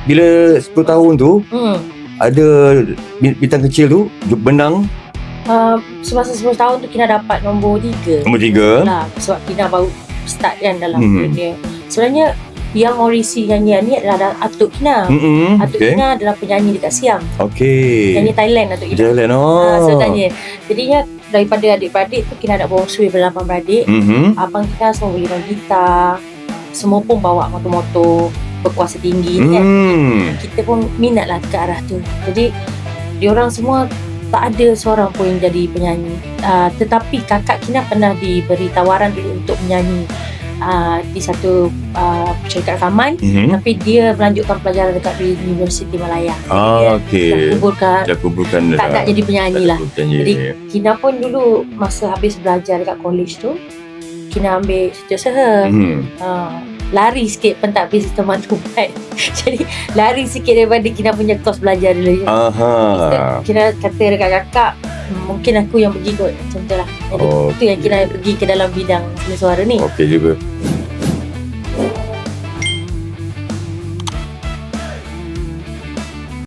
bila 10 tahun tu ada bintang kecil tu benang. Semasa 10 tahun tu Kina dapat nombor 3. Nombor 3 lah, sebab Kina baru start kan dalam dunia. Sebenarnya yang orisi nyanyian ni adalah atuk Kina. Atuk Kina adalah penyanyi dekat Siam. Penyanyi Thailand atuk Kina. Thailand. Sebenarnya. Jadinya daripada adik-beradik tu Kina ada bongsu daripada 8 beradik. Abang Kina semua boleh main gitar. Semua pun bawa motor-motor berkuasa tinggi kan. Kita pun minat lah ke arah tu. Jadi diorang semua tak ada seorang pun yang jadi penyanyi. Tetapi kakak Kina pernah diberi tawaran dulu untuk menyanyi di satu syarikat rakaman, tapi dia melanjutkan pelajaran dekat Universiti Malaya. Dah kuburkan tak nak jadi penyanyi lah. Jadi Kina pun dulu masa habis belajar dekat college tu, Kina ambil setiausaha. Lari sikit pun tak habis teman tumpet. Jadi lari sikit daripada Kina punya kos belajar dulu. Kina kata dekat kakak, mungkin aku yang pergi kot, macam tu lah. Jadi itu yang Kina pergi ke dalam bidang seni suara ni. Okey juga.